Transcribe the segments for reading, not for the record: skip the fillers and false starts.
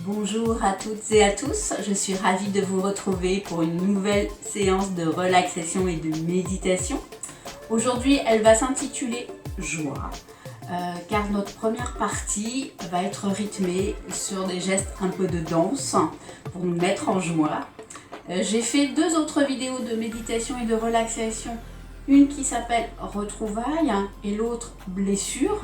Bonjour à toutes et à tous, je suis ravie de vous retrouver pour une nouvelle séance de relaxation et de méditation. Aujourd'hui, elle va s'intituler Joie, car notre première partie va être rythmée sur des gestes un peu de danse pour nous mettre en joie. J'ai fait deux autres vidéos de méditation et de relaxation, une qui s'appelle Retrouvailles et l'autre Blessure.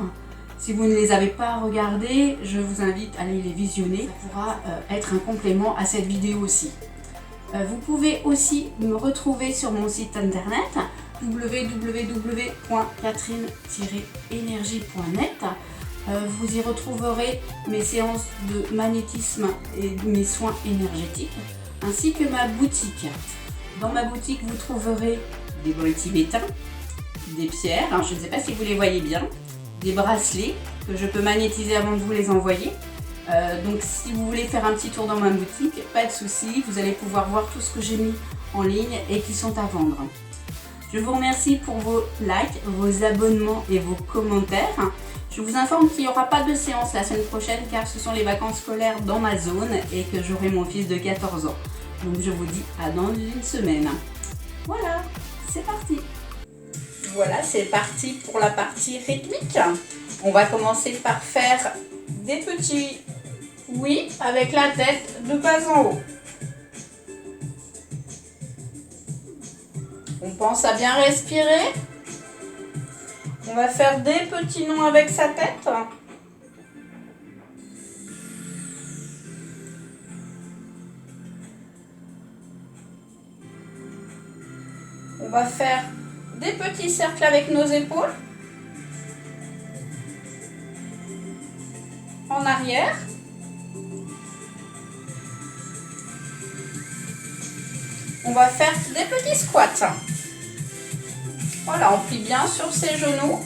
Si vous ne les avez pas regardées, je vous invite à aller les visionner. Ça pourra être un complément à cette vidéo aussi. Vous pouvez aussi me retrouver sur mon site internet www.catherine-énergie.net. Vous y retrouverez mes séances de magnétisme et mes soins énergétiques, ainsi que ma boutique. Dans ma boutique, vous trouverez des bols tibétains, des pierres, alors je ne sais pas si vous les voyez bien, des bracelets que je peux magnétiser avant de vous les envoyer. Donc si vous voulez faire un petit tour dans ma boutique, pas de souci, vous allez pouvoir voir tout ce que j'ai mis en ligne et qui sont à vendre. Je vous remercie pour vos likes, vos abonnements et vos commentaires. Je vous informe qu'il n'y aura pas de séance la semaine prochaine car ce sont les vacances scolaires dans ma zone et que j'aurai mon fils de 14 ans. Donc je vous dis à dans une semaine. Voilà, c'est parti. Voilà, c'est parti pour la partie rythmique. On va commencer par faire des petits oui avec la tête de bas en haut. On pense à bien respirer. On va faire des petits noms avec sa tête. On va faire des petits cercles avec nos épaules. En arrière. On va faire des petits squats. Voilà, on plie bien sur ses genoux.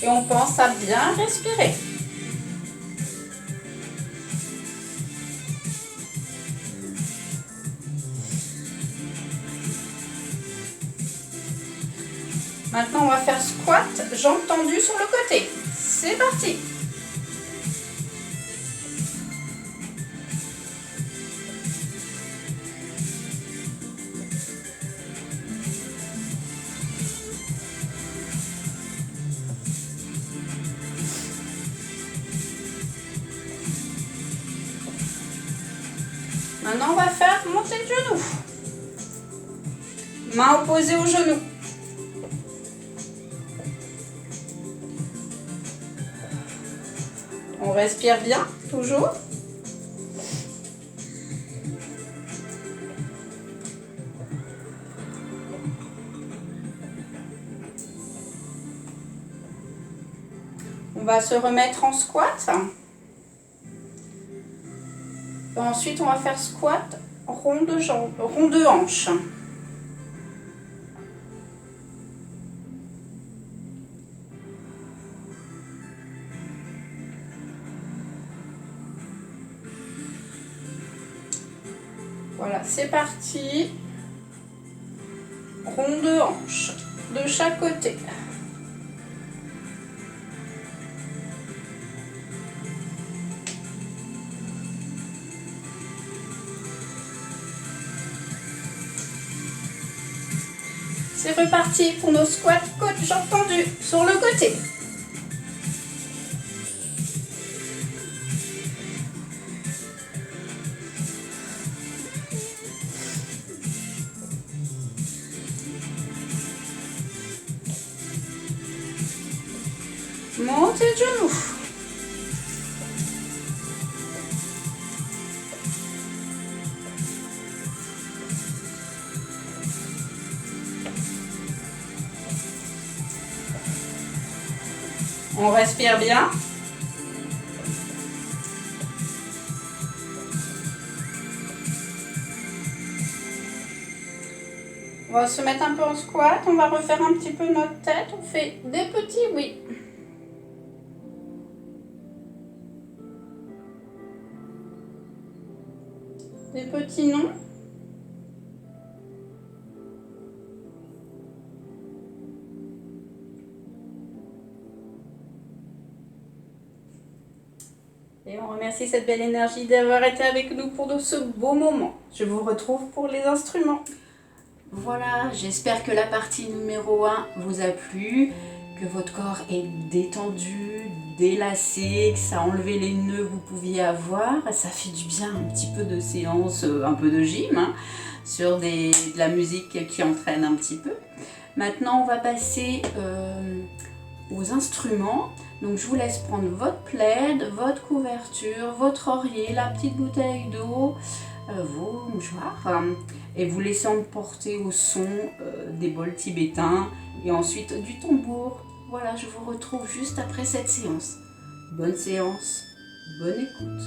Et on pense à bien respirer. Maintenant, on va faire squat, jambes tendues sur le côté. C'est parti. Maintenant, on va faire monter le genou. Main opposée au genou. On respire bien, toujours. On va se remettre en squat. Et ensuite, on va faire squat, rond de jambes, rond de hanche. Voilà, c'est parti. Rond de hanche de chaque côté. C'est reparti pour nos squats, côte, jambes tendues sur le côté. Montez le genou. On respire bien. On va se mettre un peu en squat. On va refaire un petit peu notre tête. On fait des petits oui. Des petits noms. Et on remercie cette belle énergie d'avoir été avec nous pour ce beau moment. Je vous retrouve pour les instruments. Voilà, j'espère que la partie numéro 1 vous a plu, que votre corps est détendu, délassé, que ça a enlevé les nœuds que vous pouviez avoir. Ça fait du bien, un petit peu de séance, un peu de gym, hein, sur de la musique qui entraîne un petit peu. Maintenant, on va passer aux instruments. Donc je vous laisse prendre votre plaid, votre couverture, votre oreiller, la petite bouteille d'eau, vos mouchoirs, et vous laissez emporter au son des bols tibétains et ensuite du tambour. Voilà, je vous retrouve juste après cette séance. Bonne séance, bonne écoute.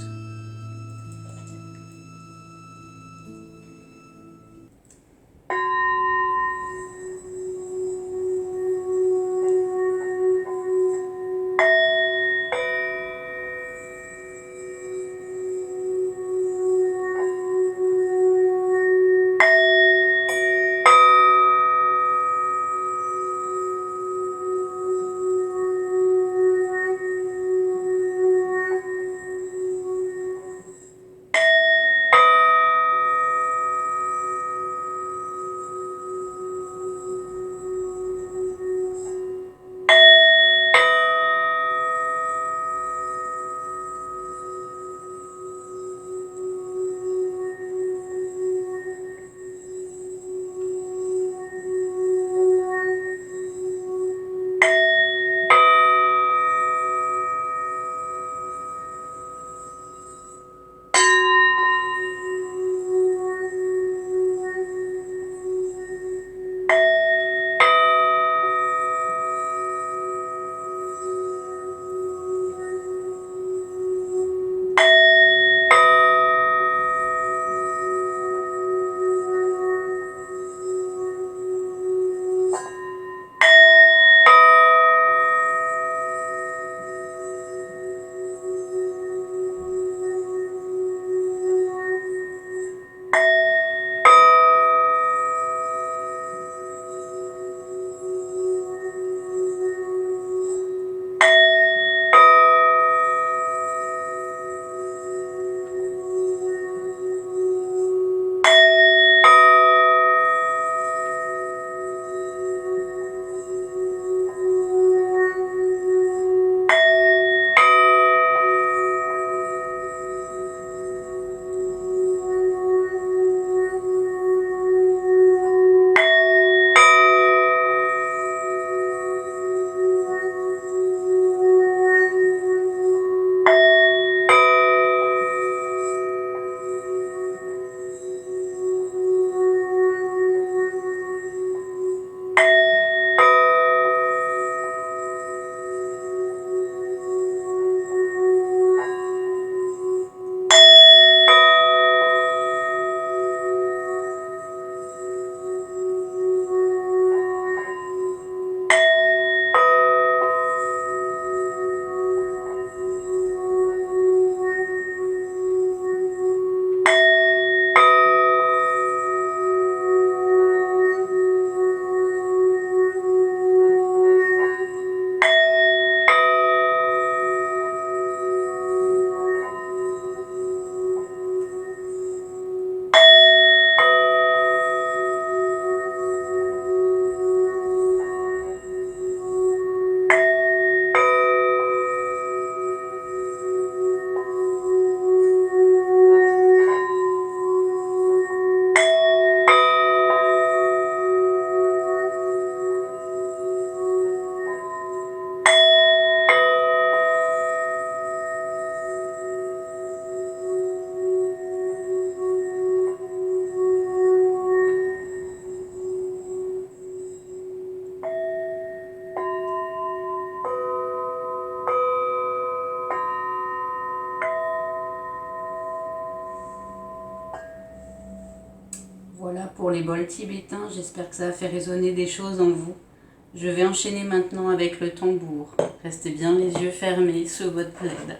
Voilà pour les bols tibétains, j'espère que ça a fait résonner des choses en vous. Je vais enchaîner maintenant avec le tambour. Restez bien les yeux fermés sur votre plaid.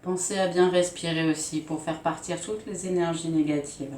Pensez à bien respirer aussi pour faire partir toutes les énergies négatives.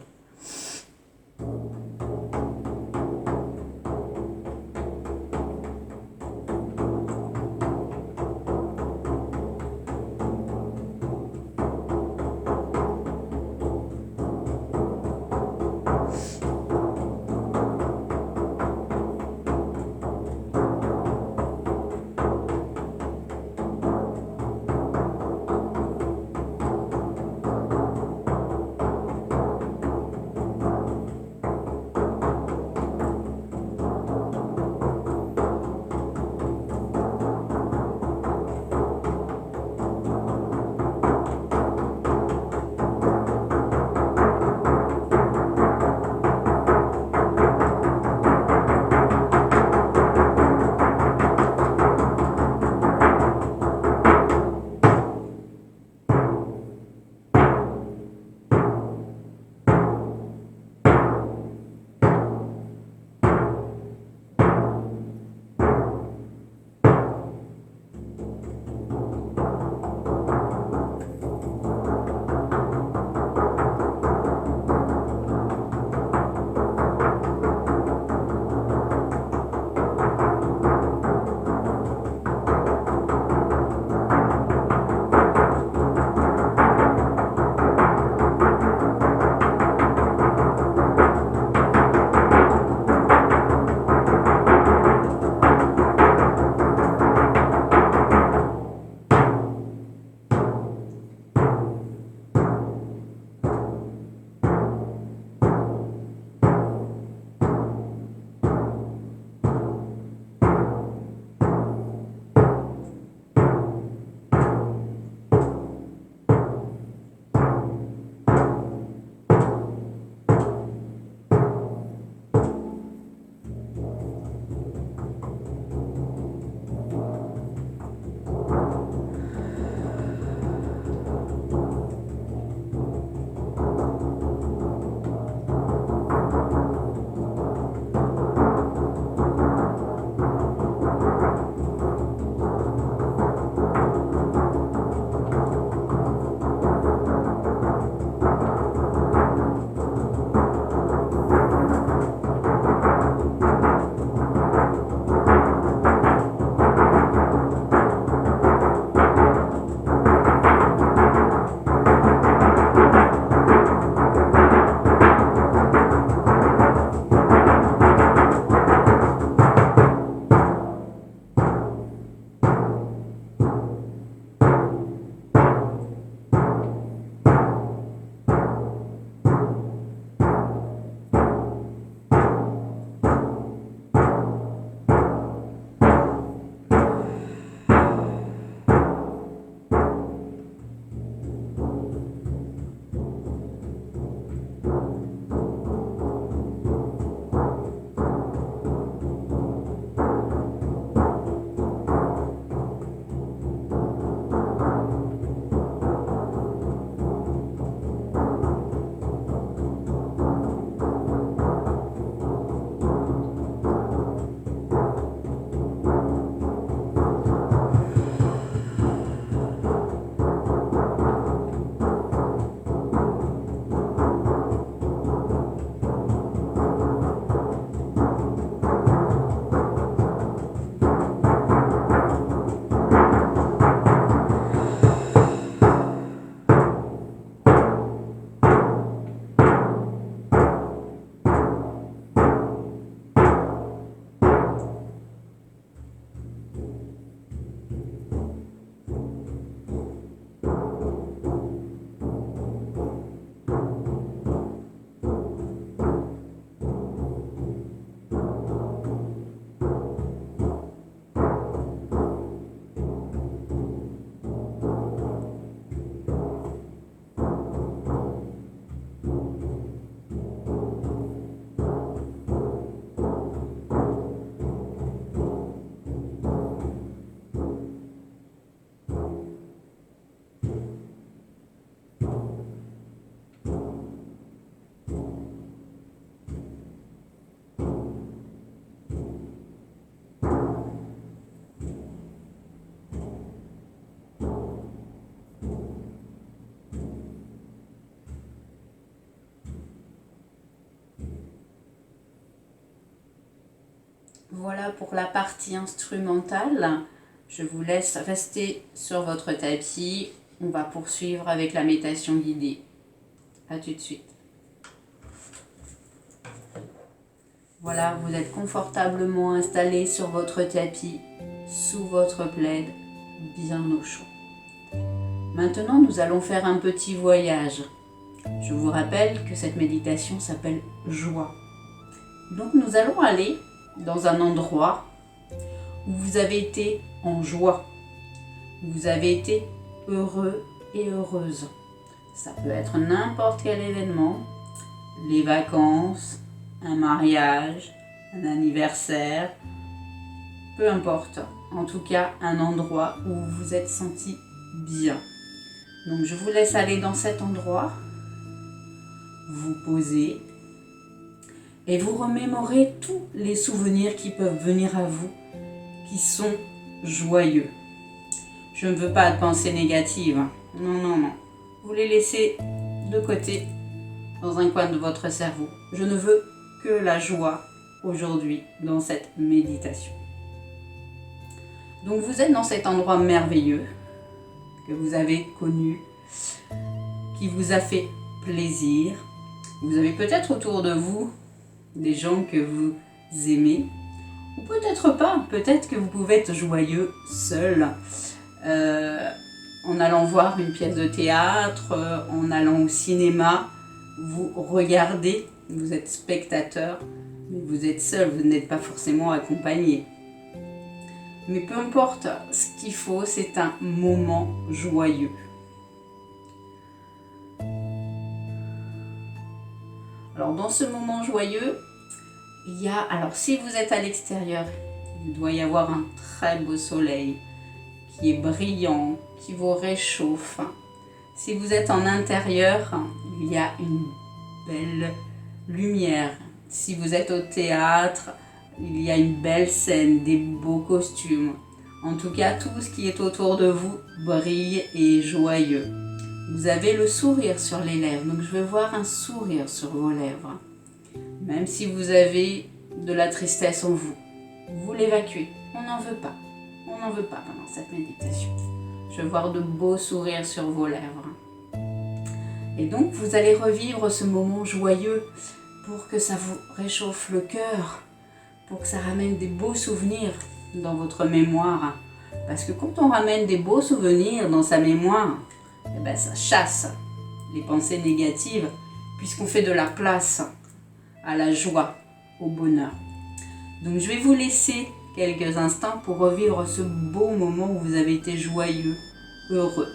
Voilà pour la partie instrumentale. Je vous laisse rester sur votre tapis. On va poursuivre avec la méditation guidée. À tout de suite. Voilà, vous êtes confortablement installé sur votre tapis, sous votre plaid, bien au chaud. Maintenant, nous allons faire un petit voyage. Je vous rappelle que cette méditation s'appelle joie. Donc nous allons aller dans un endroit où vous avez été en joie, où vous avez été heureux et heureuse. Ça peut être n'importe quel événement, les vacances, un mariage, un anniversaire, peu importe. En tout cas, un endroit où vous vous êtes senti bien. Donc je vous laisse aller dans cet endroit, vous poser et vous remémorer tous les souvenirs qui peuvent venir à vous, qui sont joyeux. Je ne veux pas de pensées négatives. Non, non, non. Vous les laissez de côté dans un coin de votre cerveau. Je ne veux que la joie aujourd'hui dans cette méditation. Donc vous êtes dans cet endroit merveilleux que vous avez connu, qui vous a fait plaisir. Vous avez peut-être autour de vous des gens que vous aimez, ou peut-être pas, peut-être que vous pouvez être joyeux seul, en allant voir une pièce de théâtre, en allant au cinéma, vous regardez, vous êtes spectateur, mais vous êtes seul, vous n'êtes pas forcément accompagné. Mais peu importe, ce qu'il faut, c'est un moment joyeux. Alors dans ce moment joyeux, il y a, alors si vous êtes à l'extérieur, il doit y avoir un très beau soleil qui est brillant, qui vous réchauffe. Si vous êtes en intérieur, il y a une belle lumière. Si vous êtes au théâtre, il y a une belle scène, des beaux costumes. En tout cas, tout ce qui est autour de vous brille et est joyeux. Vous avez le sourire sur les lèvres, donc je veux voir un sourire sur vos lèvres. Même si vous avez de la tristesse en vous, vous l'évacuez. On n'en veut pas. On n'en veut pas pendant cette méditation. Je veux voir de beaux sourires sur vos lèvres. Et donc, vous allez revivre ce moment joyeux pour que ça vous réchauffe le cœur, pour que ça ramène des beaux souvenirs dans votre mémoire. Parce que quand on ramène des beaux souvenirs dans sa mémoire, eh ben, ça chasse les pensées négatives, puisqu'on fait de la place à la joie, au bonheur. Donc je vais vous laisser quelques instants pour revivre ce beau moment où vous avez été joyeux, heureux.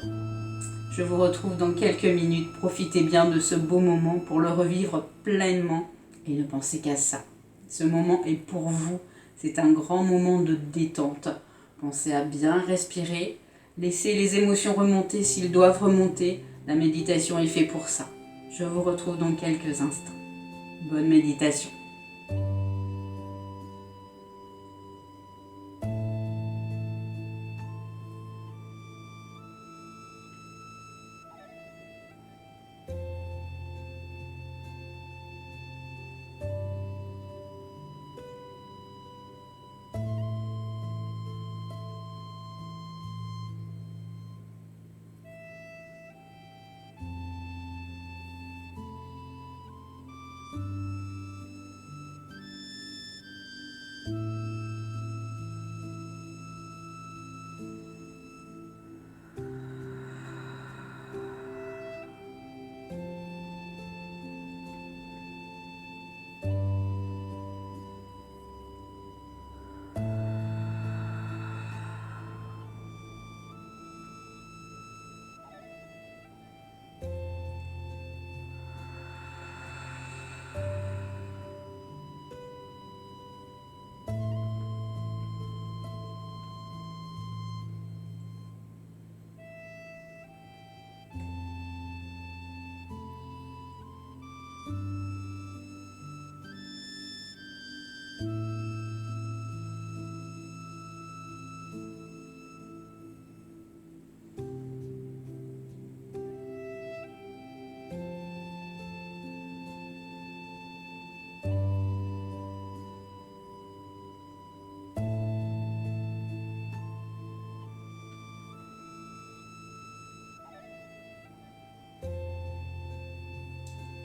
Je vous retrouve dans quelques minutes. Profitez bien de ce beau moment pour le revivre pleinement et ne pensez qu'à ça. Ce moment est pour vous. C'est un grand moment de détente. Pensez à bien respirer. Laissez les émotions remonter s'ils doivent remonter. La méditation est faite pour ça. Je vous retrouve dans quelques instants. Bonne méditation.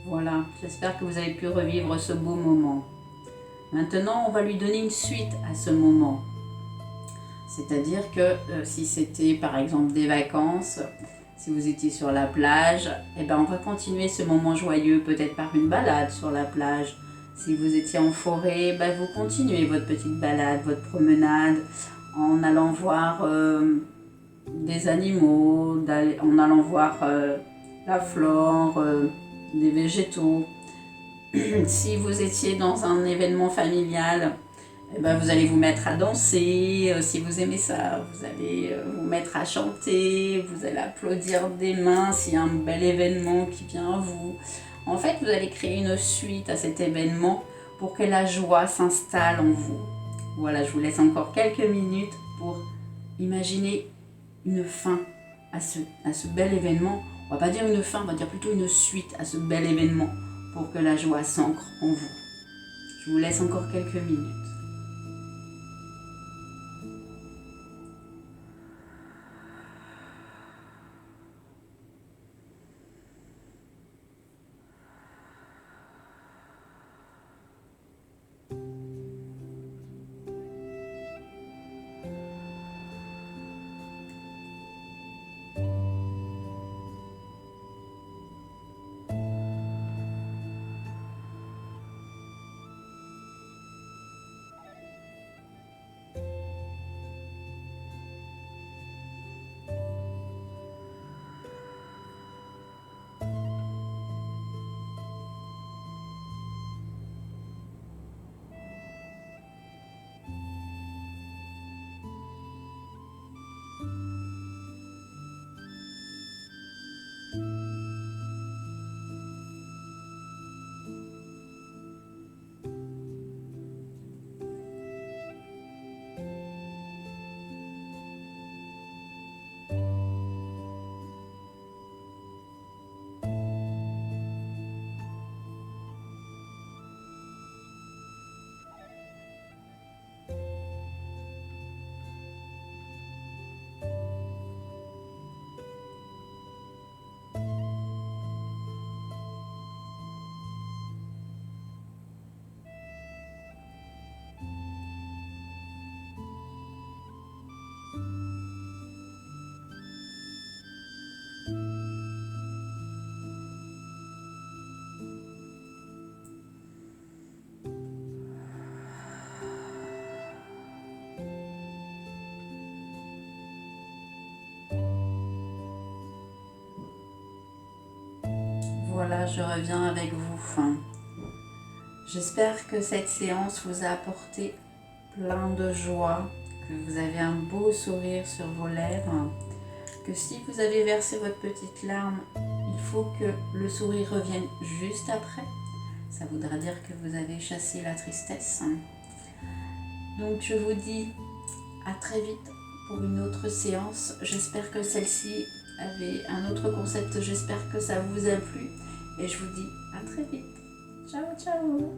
Voilà, j'espère que vous avez pu revivre ce beau moment. Maintenant, on va lui donner une suite à ce moment. C'est-à-dire que si c'était par exemple des vacances, si vous étiez sur la plage, eh ben, on va continuer ce moment joyeux peut-être par une balade sur la plage. Si vous étiez en forêt, ben, vous continuez votre petite balade, votre promenade en allant voir des animaux, en allant voir la flore, des végétaux. Si vous étiez dans un événement familial, eh ben vous allez vous mettre à danser. Si vous aimez ça, vous allez vous mettre à chanter, vous allez applaudir des mains s'il y a un bel événement qui vient à vous. En fait, vous allez créer une suite à cet événement pour que la joie s'installe en vous. Voilà, je vous laisse encore quelques minutes pour imaginer une fin à ce bel événement. On va pas dire une fin, on va dire plutôt une suite à ce bel événement pour que la joie s'ancre en vous. Je vous laisse encore quelques minutes. Voilà, je reviens avec vous. J'espère que cette séance vous a apporté plein de joie, que vous avez un beau sourire sur vos lèvres, que si vous avez versé votre petite larme, il faut que le sourire revienne juste après. Ça voudra dire que vous avez chassé la tristesse. Donc je vous dis à très vite pour une autre séance. J'espère que celle-ci avait un autre concept. J'espère que ça vous a plu. Et je vous dis à très vite. Ciao, ciao.